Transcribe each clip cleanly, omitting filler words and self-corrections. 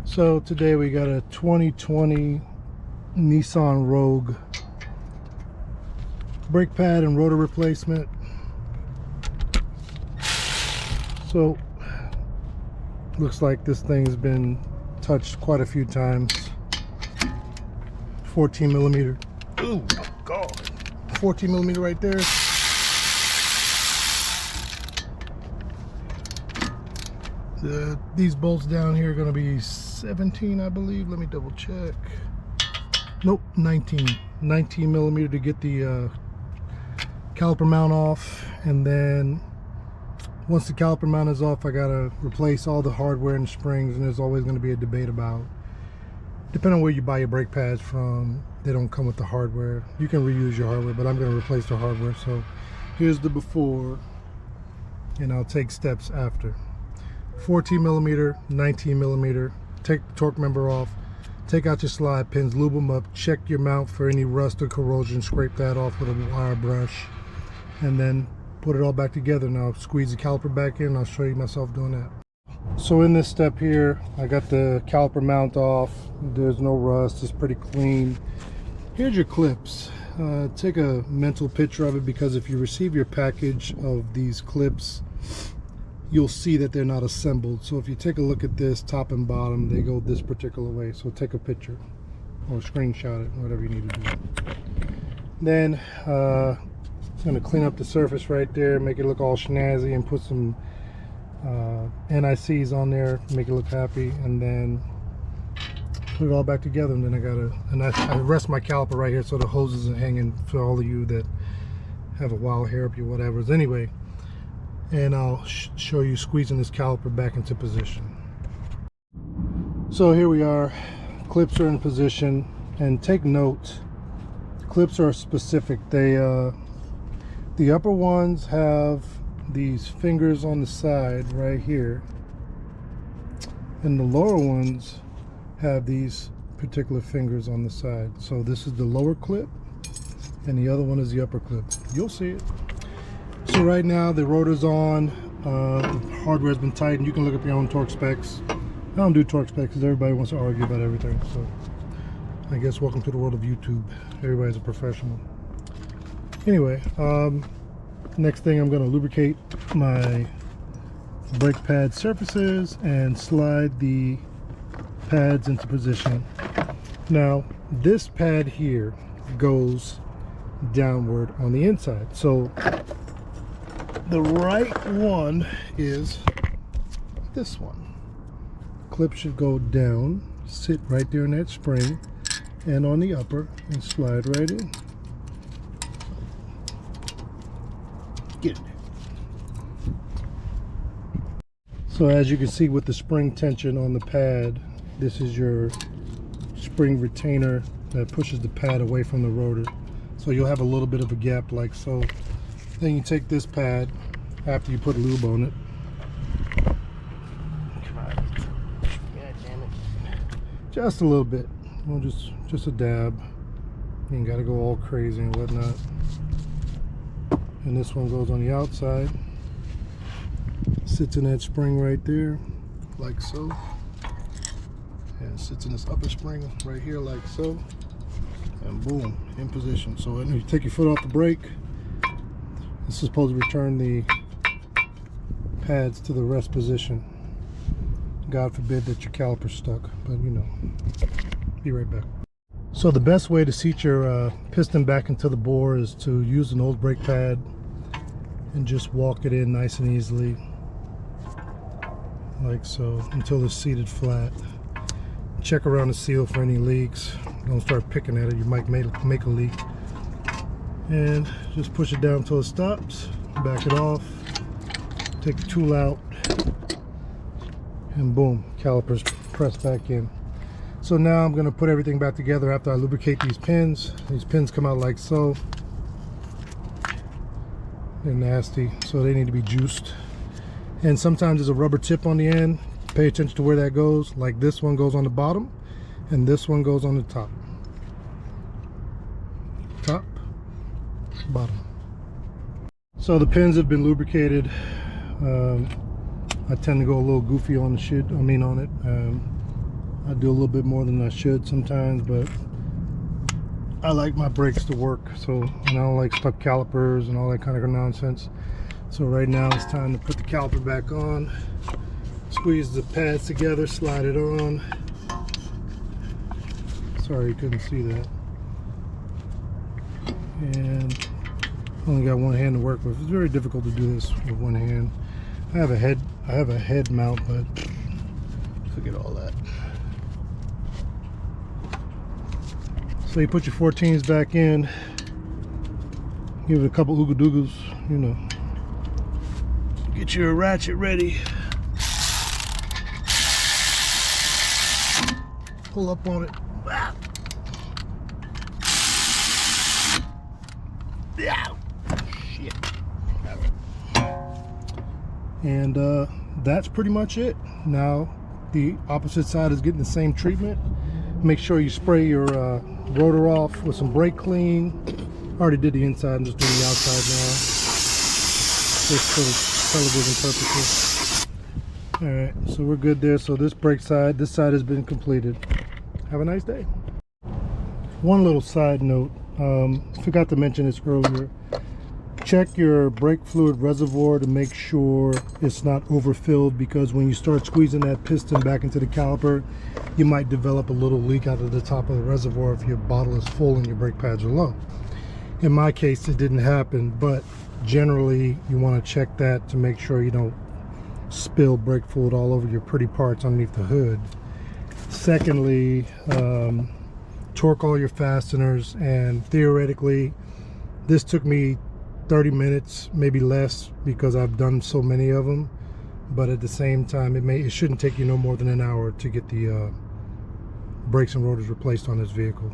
So today we got a 2020 Nissan Rouge brake pad and rotor replacement. So looks like this thing's been touched quite a few times. 14 millimeter. Oh my God. 14 millimeter right there. These bolts down here are going to be 17, I believe. Let me double check. Nope, 19 millimeter to get the caliper mount off. And then once the caliper mount is off, I gotta replace all the hardware and springs. And there's always going to be a debate about, depending on where you buy your brake pads from, they don't come with the hardware. You can reuse your hardware, but I'm going to replace the hardware. So here's the before, and I'll take steps after. 14 millimeter, 19 millimeter. Take the torque member off, take out your slide pins, lube them up, check your mount for any rust or corrosion, scrape that off with a wire brush, and then put it all back together. Now squeeze the caliper back in. I'll show you myself doing that. So in this step here, I got the caliper mount off. There's no rust, it's pretty clean. Here's your clips. Take a mental picture of it, because if you receive your package of these clips, you'll see that they're not assembled. So if you take a look at this, top and bottom, they go this particular way. So take a picture or screenshot it, whatever you need to do. Then I'm gonna clean up the surface right there, make it look all snazzy, and put some NICs on there, make it look happy, and then put it all back together. And then I rest my caliper right here so the hose isn't hanging, for all of you that have a wild hair up your whatevers. Anyway, and I'll show you squeezing this caliper back into position. So here we are, clips are in position, and take note, clips are specific. They the upper ones have these fingers on the side right here, and the lower ones have these particular fingers on the side. So this is the lower clip and the other one is the upper clip. You'll see it. So right now the rotor's on, the hardware's been tightened. You can look up your own torque specs. I don't do torque specs because everybody wants to argue about everything. So I guess welcome to the world of YouTube. Everybody's a professional. Anyway, next thing, I'm going to lubricate my brake pad surfaces and slide the pads into position. Now this pad here goes downward on the inside. So the right one is this one. Clip should go down, sit right there in that spring, and on the upper, and slide right in. Get in there. So as you can see, with the spring tension on the pad, this is your spring retainer that pushes the pad away from the rotor. So you'll have a little bit of a gap like so. Then you take this pad after you put lube on it. God damn it. Just a little bit. Well, just a dab. You ain't gotta go all crazy and whatnot. And this one goes on the outside. Sits in that spring right there, like so. And sits in this upper spring right here, like so. And boom, in position. So when you take your foot off the brake, this is supposed to return the pads to the rest position. God forbid that your caliper's stuck, but you know. Be right back. So the best way to seat your piston back into the bore is to use an old brake pad and just walk it in nice and easily, like so, until it's seated flat. Check around the seal for any leaks. Don't start picking at it, you might make a leak. And just push it down until it stops, back it off, take the tool out, and boom, calipers pressed back in. So now I'm going to put everything back together after I lubricate these pins. These pins come out like so. They're nasty, so they need to be juiced. And sometimes there's a rubber tip on the end. Pay attention to where that goes. Like this one goes on the bottom, and this one goes on the top. Top, bottom. So the pins have been lubricated. I tend to go a little goofy on the shit, on it. I do a little bit more than I should sometimes, but I like my brakes to work, so, and I don't like stuck calipers and all that kind of nonsense. So right now it's time to put the caliper back on, squeeze the pads together, slide it on. Sorry you couldn't see that. And only got one hand to work with. It's very difficult to do this with one hand. I have a head mount, but forget all that. So you put your 14s back in, give it a couple ooga-doogas, you know. Get your ratchet ready. Pull up on it. Yeah. Shit. And that's pretty much it. Now the opposite side is getting the same treatment. Make sure you spray your rotor off with some brake clean. I already did the inside, I'm just doing the outside now, just for television purposes. All right, so we're good there. So this brake side, this side has been completed. Have a nice day. One little side note, forgot to mention this earlier. Check your brake fluid reservoir to make sure it's not overfilled, because when you start squeezing that piston back into the caliper, you might develop a little leak out of the top of the reservoir if your bottle is full and your brake pads are low. In my case, it didn't happen, but generally you want to check that to make sure you don't spill brake fluid all over your pretty parts underneath the hood. Secondly, torque all your fasteners, and theoretically this took me 30 minutes, maybe less, because I've done so many of them, but at the same time it shouldn't take you no more than an hour to get the brakes and rotors replaced on this vehicle,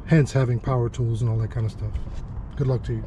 hence having power tools and all that kind of stuff. Good luck to you.